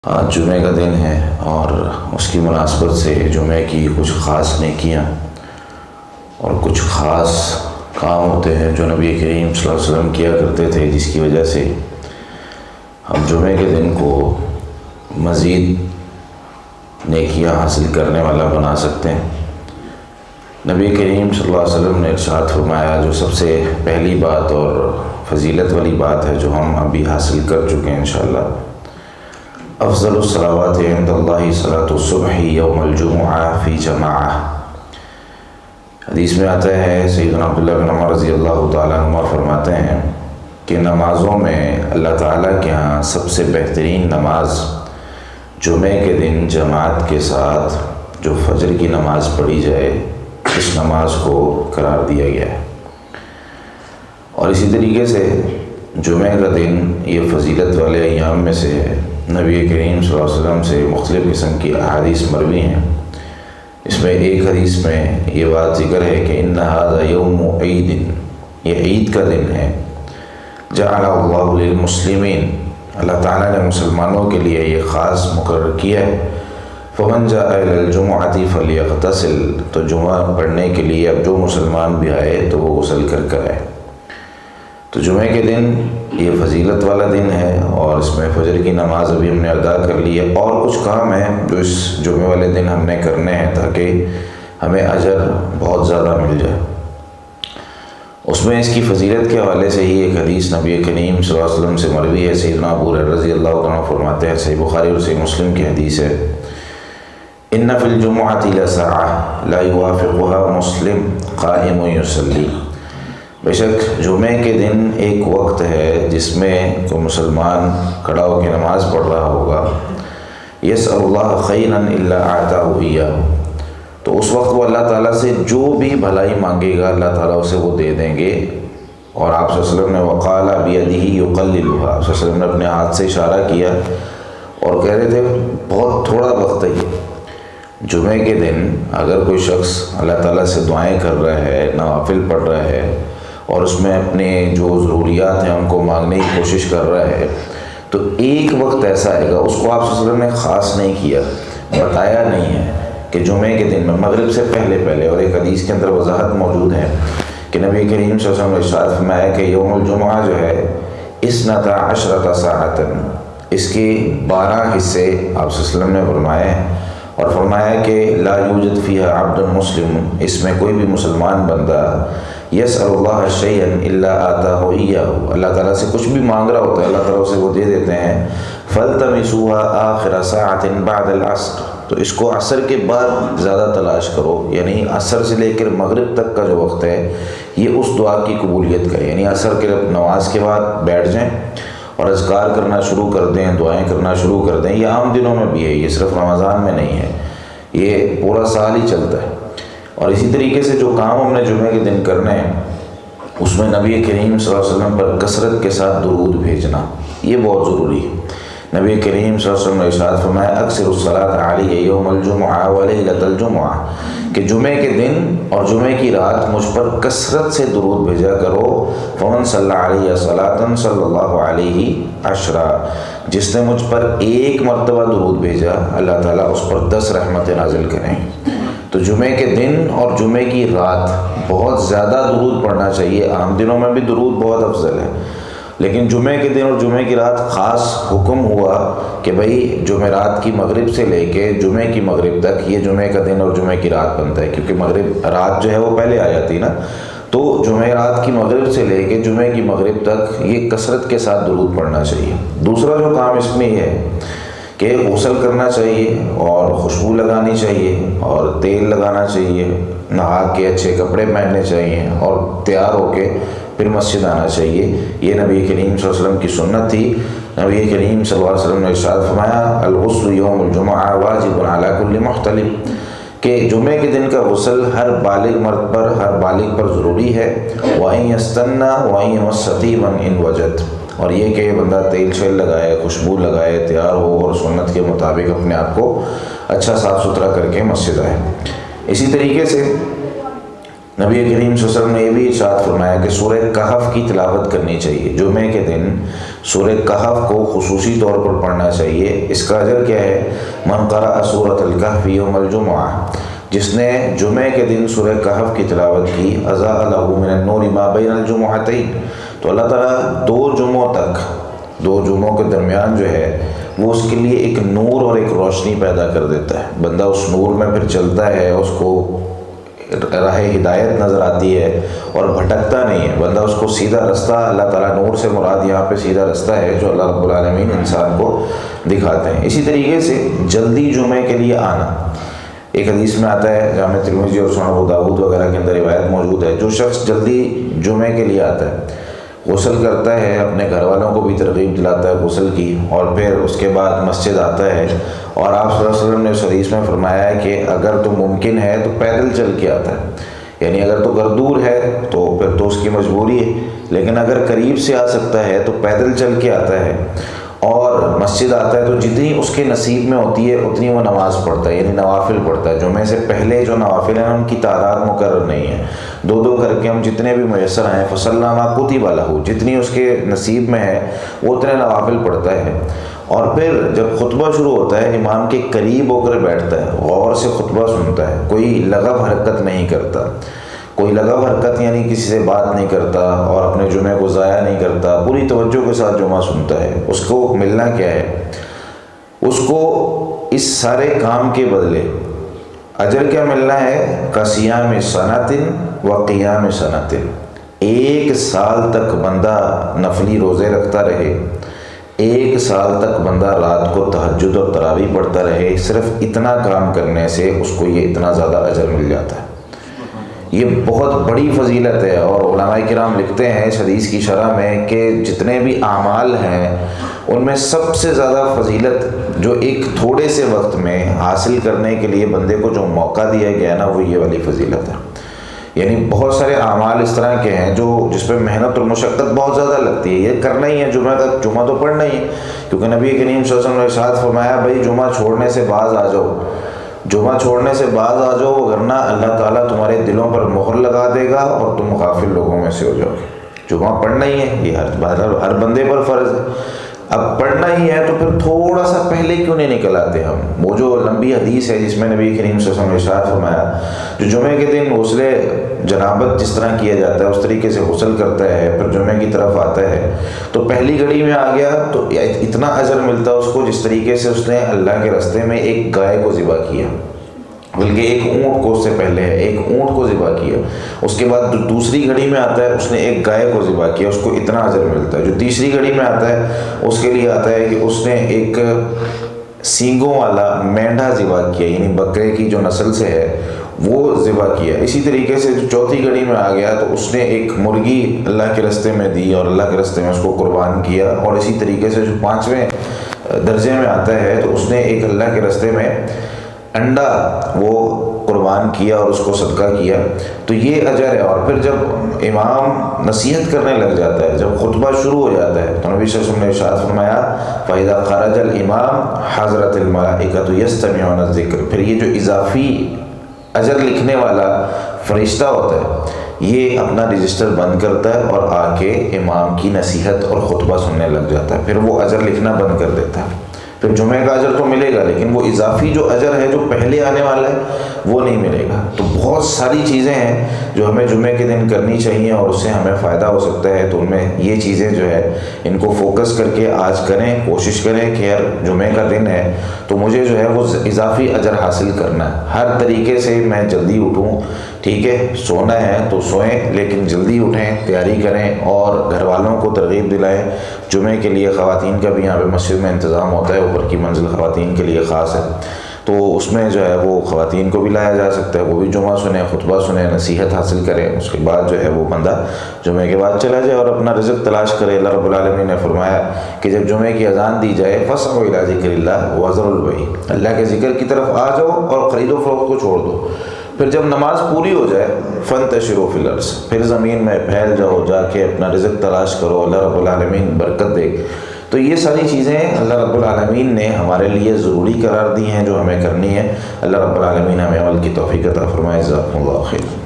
آج جمعہ کا دن ہے اور اس کی مناسبت سے جمعہ کی کچھ خاص نیکیاں اور کچھ خاص کام ہوتے ہیں جو نبی کریم صلی اللہ علیہ وسلم کیا کرتے تھے، جس کی وجہ سے ہم جمعہ کے دن کو مزید نیکیاں حاصل کرنے والا بنا سکتے ہیں۔ نبی کریم صلی اللہ علیہ وسلم نے ارشاد فرمایا، جو سب سے پہلی بات اور فضیلت والی بات ہے جو ہم ابھی حاصل کر چکے ہیں انشاءاللہ، افضل الصلوات عند اللہ صلاۃ الصبح یوم الجمعہ فی جماعہ۔ حدیث میں آتا ہے، سیدنا عبداللہ بن عمر رضی اللہ تعالیٰ عنہ فرماتے ہیں کہ نمازوں میں اللہ تعالیٰ کے ہاں سب سے بہترین نماز جمعے کے دن جماعت کے ساتھ جو فجر کی نماز پڑھی جائے، اس نماز کو قرار دیا گیا ہے۔ اور اسی طریقے سے جمعہ کا دن یہ فضیلت والے ایام میں سے ہے۔ نبی کریم صلی اللہ علیہ وسلم سے مختلف قسم کی احادیث مروی ہیں۔ اس میں ایک حدیث میں یہ بات ذکر ہے کہ ان ھذا یوم عید، یہ عید کا دن ہے، جعل اللہ للمسلمین، اللہ تعالیٰ نے مسلمانوں کے لیے یہ خاص مقرر کیا ہے، فمن جاء الی الجمعۃ فلیغتسل، تو جمعہ پڑھنے کے لیے اب جو مسلمان بھی آئے تو وہ غسل کر آئے۔ تو جمعہ کے دن یہ فضیلت والا دن ہے اور اس میں فجر کی نماز ابھی ہم نے ادا کر لی ہے، اور کچھ کام ہیں جو اس جمعہ والے دن ہم نے کرنے ہیں تاکہ ہمیں اجر بہت زیادہ مل جائے۔ اس میں اس کی فضیلت کے حوالے سے ہی ایک حدیث نبی کریم صلی اللہ علیہ وسلم سے مروی ہے۔ سیدنا ابو ہریرہ رضی اللہ عنہ فرماتے ہیں، صحیح بخاری اور صحیح مسلم کی حدیث ہے، ان فی الجمعۃ لساعۃ لا یوافقها مسلم قائم یصلی، بے شک جمعے کے دن ایک وقت ہے جس میں کوئی مسلمان کھڑا ہو کے نماز پڑھ رہا ہوگا، یسأل اللہ خیرا الا اعطاہ ایاہ، تو اس وقت وہ اللہ تعالیٰ سے جو بھی بھلائی مانگے گا اللہ تعالیٰ اسے وہ دے دیں گے۔ اور آپ صلی اللہ علیہ وسلم نے وقال بیدہ یقللها، آپ صلی اللہ علیہ وسلم نے اپنے ہاتھ سے اشارہ کیا اور کہہ رہے تھے بہت تھوڑا وقت ہے یہ۔ جمعے کے دن اگر کوئی شخص اللہ تعالیٰ سے دعائیں کر رہا ہے، نوافل پڑھ رہا ہے اور اس میں اپنے جو ضروریات ہیں ان کو مانگنے کی کوشش کر رہا ہے، تو ایک وقت ایسا آئے گا، اس کو آپ صلی اللہ علیہ وسلم نے خاص نہیں کیا، بتایا نہیں ہے کہ جمعے کے دن میں مغرب سے پہلے، اور ایک حدیث کے اندر وضاحت موجود ہے کہ نبی کریم صلی اللہ علیہ وسلم نے ارشاد فرمایا کہ یوم الجمعہ جو ہے 12 ساعۃ، اس کے 12 حصے آپ صلی اللہ علیہ وسلم نے فرمائے ہیں، اور فرمایا کہ لا یوجد فیہا عبد مسلم، اس میں کوئی بھی مسلمان بندہ یسأل اللہ شیئا الا آتاہ ایاہ، اللہ تعالیٰ سے کچھ بھی مانگ رہا ہوتا ہے اللہ تعالیٰ اسے وہ دے دیتے ہیں، فالتمسوها آخر ساعۃ بعد العصر، تو اس کو عصر کے بعد زیادہ تلاش کرو، یعنی عصر سے لے کر مغرب تک کا جو وقت ہے یہ اس دعا کی قبولیت کا ہے، یعنی عصر کے نماز کے بعد بیٹھ جائیں اور اذکار کرنا شروع کر دیں، دعائیں کرنا شروع کر دیں۔ یہ عام دنوں میں بھی ہے، یہ صرف رمضان میں نہیں ہے، یہ پورا سال ہی چلتا ہے۔ اور اسی طریقے سے جو کام ہم نے جمعے کے دن کرنے ہیں اس میں نبی کریم صلی اللہ علیہ وسلم پر کثرت کے ساتھ درود بھیجنا یہ بہت ضروری ہے۔ نبی کریم صلی اللہ علیہ وسلم نے ارشاد فرمایا، اکثر الصلاۃ علی یوم الجمعہ ولیلۃ الجمعہ، کہ جمعے کے دن اور جمعے کی رات مجھ پر کثرت سے درود بھیجا کرو، فمن صلی علیہ صلاۃ صلی اللہ علیہ عشرہ، جس نے مجھ پر ایک مرتبہ درود بھیجا اللہ تعالیٰ اس پر 10 رحمتیں نازل کریں۔ تو جمعے کے دن اور جمعے کی رات بہت زیادہ درود پڑھنا چاہیے، عام دنوں میں بھی درود بہت افضل ہے، لیکن جمعے کے دن اور جمعے کی رات خاص حکم ہوا کہ بھئی جمعرات کی مغرب سے لے کے جمعے کی مغرب تک یہ جمعے کا دن اور جمعے کی رات بنتا ہے، کیونکہ مغرب رات جو ہے وہ پہلے آ جاتی نا، تو جمعرات کی مغرب سے لے کے جمعے کی مغرب تک یہ کثرت کے ساتھ درود پڑھنا چاہیے۔ دوسرا جو کام اس میں یہ ہے کہ غسل کرنا چاہیے اور خوشبو لگانی چاہیے اور تیل لگانا چاہیے، نہا کے اچھے کپڑے پہننے چاہیے اور تیار ہو کے پھر مسجد آنا چاہیے۔ یہ نبی کریم صلی اللہ علیہ وسلم کی سنت تھی۔ نبی کریم صلی اللہ علیہ وسلم نے ارشاد فرمایا، الغسل یوم الجمعہ واجب علی کل محتلم، کہ جمعے کے دن کا غسل ہر بالغ مرد پر، ہر بالغ پر ضروری ہے، وَإِن يَسْتَنَّ وَإِن يَمَسَّ طِيبًا إِن وَجَدَ، اور یہ کہ بندہ تیل شیل لگائے، خوشبو لگائے، تیار ہو اور سنت کے مطابق اپنے آپ کو اچھا صاف ستھرا کر کے مسجد آئے۔ اسی طریقے سے نبی کریم صلی اللہ علیہ وسلم نے یہ بھی ارشاد فرمایا کہ سورہ کہف کی تلاوت کرنی چاہیے، جمعے کے دن سورہ کہف کو خصوصی طور پر پڑھنا چاہیے۔ اس کا اجر کیا ہے؟ من قرأ سورۃ الکہف یوم الجمعہ، جس نے جمعے کے دن سورہ کہف کی تلاوت کی، اضاء لہ من النور ما بین الجمعتین، تو اللہ تعالیٰ دو جمعوں کے درمیان جو ہے وہ اس کے لیے ایک نور اور ایک روشنی پیدا کر دیتا ہے۔ بندہ اس نور میں پھر چلتا ہے، اس کو راہ ہدایت نظر آتی ہے اور بھٹکتا نہیں ہے، بندہ اس کو سیدھا رستہ، اللہ تعالیٰ نور سے مراد یہاں پہ سیدھا رستہ ہے جو اللہ رب العالمین انسان کو دکھاتے ہیں۔ اسی طریقے سے جلدی جمعے کے لیے آنا، ایک حدیث میں آتا ہے، جامع ترمذی اور سنن ابو داؤد وغیرہ کے اندر روایت موجود ہے، جو شخص جلدی جمعے کے لیے آتا ہے، غسل کرتا ہے، اپنے گھر والوں کو بھی ترغیب دلاتا ہے غسل کی، اور پھر اس کے بعد مسجد آتا ہے، اور آپ صلی اللہ علیہ وسلم نے اس حدیث میں فرمایا ہے کہ اگر تو ممکن ہے تو پیدل چل کے آتا ہے، یعنی اگر تو گھر دور ہے تو پھر تو اس کی مجبوری ہے، لیکن اگر قریب سے آ سکتا ہے تو پیدل چل کے آتا ہے اور مسجد آتا ہے، تو جتنی اس کے نصیب میں ہوتی ہے اتنی وہ نماز پڑھتا ہے، یعنی نوافل پڑھتا ہے۔ جمعے سے پہلے جو نوافل ہیں ان کی تعداد مقرر نہیں ہے، دو کر کے ہم جتنے بھی میسر ہیں فصلنا ما کتب لہ، جتنی اس کے نصیب میں ہے وہ اتنے نوافل پڑھتا ہے۔ اور پھر جب خطبہ شروع ہوتا ہے امام کے قریب ہو کر بیٹھتا ہے، غور سے خطبہ سنتا ہے، کوئی لغو حرکت نہیں کرتا، کوئی لغو حرکت یعنی کسی سے بات نہیں کرتا اور اپنے جمعے کو ضائع نہیں کرتا، پوری توجہ کے ساتھ جمعہ سنتا ہے۔ اس کو ملنا کیا ہے؟ اس کو اس سارے کام کے بدلے اجر کیا ملنا ہے؟ کصیام سنۃ و قیام سنۃ، ایک سال تک بندہ نفلی روزے رکھتا رہے، ایک سال تک بندہ رات کو تہجد اور تراویح پڑھتا رہے، صرف اتنا کام کرنے سے اس کو یہ اتنا زیادہ اجر مل جاتا ہے۔ یہ بہت بڑی فضیلت ہے، اور علماء کرام لکھتے ہیں اس حدیث کی شرح میں کہ جتنے بھی اعمال ہیں ان میں سب سے زیادہ فضیلت جو ایک تھوڑے سے وقت میں حاصل کرنے کے لیے بندے کو جو موقع دیا گیا نا، وہ یہ والی فضیلت ہے۔ یعنی بہت سارے اعمال اس طرح کے ہیں جس پہ محنت اور مشقت بہت زیادہ لگتی ہے، یہ کرنا ہی ہے، جمعہ تو پڑھنا ہی ہے، کیونکہ نبی کریم صلی اللہ علیہ وسلم نے ارشاد فرمایا بھائی جمعہ چھوڑنے سے باز آ جاؤ، جمعہ چھوڑنے سے باز آ جاؤ، ورنہ اللہ تعالیٰ تمہارے دلوں پر مہر لگا دے گا اور تم غافل لوگوں میں سے ہو جاؤ گے۔ جمعہ پڑھنا ہی ہے، یہ ہر بندے پر فرض ہے۔ اب پڑھنا ہی ہے تو پھر تھوڑا سا پہلے کیوں نہیں نکل آتے ہم؟ وہ جو لمبی حدیث ہے جس میں نبی کریم صلی اللہ علیہ وسلم نے ارشاد فرمایا جو جمعے کے دن غسل جنابت جس طرح کیا جاتا ہے اس طریقے سے غسل کرتا ہے، پھر جمعے کی طرف آتا ہے تو پہلی گھڑی میں آ گیا تو اتنا اجر ملتا ہے اس کو جس طریقے سے اس نے اللہ کے راستے میں ایک گائے کو ذبح کیا، بلکہ ایک اونٹ کو اس سے پہلے ہے، ایک اونٹ کو ذبح کیا، اس کے بعد دوسری گھڑی میں آتا ہے اس نے ایک گائے کو ذبح کیا، اس کو اتنا اجر ملتا ہے۔ جو تیسری گھڑی میں آتا ہے اس کے لیے آتا ہے کہ اس نے ایک سینگوں والا مینڈھا ذبح کیا، یعنی بکرے کی جو نسل سے ہے وہ ذبح کیا۔ اسی طریقے سے جو چوتھی گھڑی میں آ گیا تو اس نے ایک مرغی اللہ کے راستے میں دی اور اللہ کے راستے میں اس کو قربان کیا، اور اسی طریقے سے جو پانچویں درجے میں آتا ہے تو اس نے ایک اللہ کے راستے میں انڈا وہ قربان کیا اور اس کو صدقہ کیا، تو یہ اجر ہے۔ اور پھر جب امام نصیحت کرنے لگ جاتا ہے، جب خطبہ شروع ہو جاتا ہے تو نبی صلی اللہ علیہ وسلم نے ارشاد فرمایا فَإِذَا خَرَجَ الْإِمَامُ حَضْرَتِ الْمَلَائِكَةُ يَسْتَمِعُونَ الذِّكْرَ، پھر یہ جو اضافی اجر لکھنے والا فرشتہ ہوتا ہے یہ اپنا رجسٹر بند کرتا ہے اور آ کے امام کی نصیحت اور خطبہ سننے لگ جاتا ہے، پھر وہ اجر لکھنا بند کر دیتا ہے۔ پھر جمعے کا اجر تو ملے گا لیکن وہ اضافی جو اجر ہے جو پہلے آنے والا ہے وہ نہیں ملے گا۔ تو بہت ساری چیزیں ہیں جو ہمیں جمعے کے دن کرنی چاہیے اور اس سے ہمیں فائدہ ہو سکتا ہے، تو ان میں یہ چیزیں جو ہے ان کو فوکس کر کے آج کریں، کوشش کریں کہ یار جمعے کا دن ہے تو مجھے جو ہے وہ اضافی اجر حاصل کرنا ہے، ہر طریقے سے میں جلدی اٹھوں، ٹھیک ہے سونا ہے تو سوئیں لیکن جلدی اٹھیں، تیاری کریں اور گھر والوں کو ترغیب دلائیں۔ جمعے کے لیے خواتین کا بھی یہاں پہ مسجد میں انتظام ہوتا ہے، اوپر کی منزل خواتین کے لیے خاص ہے، تو اس میں جو ہے وہ خواتین کو بھی لایا جا سکتا ہے، وہ بھی جمعہ سنیں، خطبہ سنیں، نصیحت حاصل کریں، اس کے بعد جو ہے وہ بندہ جمعے کے بعد چلا جائے اور اپنا رزق تلاش کرے۔ اللہ رب العالمین نے فرمایا کہ جب جمعے کی اذان دی جائے فَاسْعَوْا إِلَىٰ ذِكْرِ اللَّهِ وَذَرُوا الْبَيْعَ، اللہ کے ذکر کی طرف آ جاؤ اور خرید و فروخت کو چھوڑ دو۔ پھر جب نماز پوری ہو جائے فَانْتَشِرُوا فِي الْأَرْضِ، پھر زمین میں پھیل جاؤ، جا کے اپنا رزق تلاش کرو، اللہ رب العالمین برکت دے۔ تو یہ ساری چیزیں اللہ رب العالمین نے ہمارے لیے ضروری قرار دی ہیں جو ہمیں کرنی ہے۔ اللہ رب العالمین ہمیں عمل کی توفیق عطا فرمائے۔ جزاکم اللہ خیر۔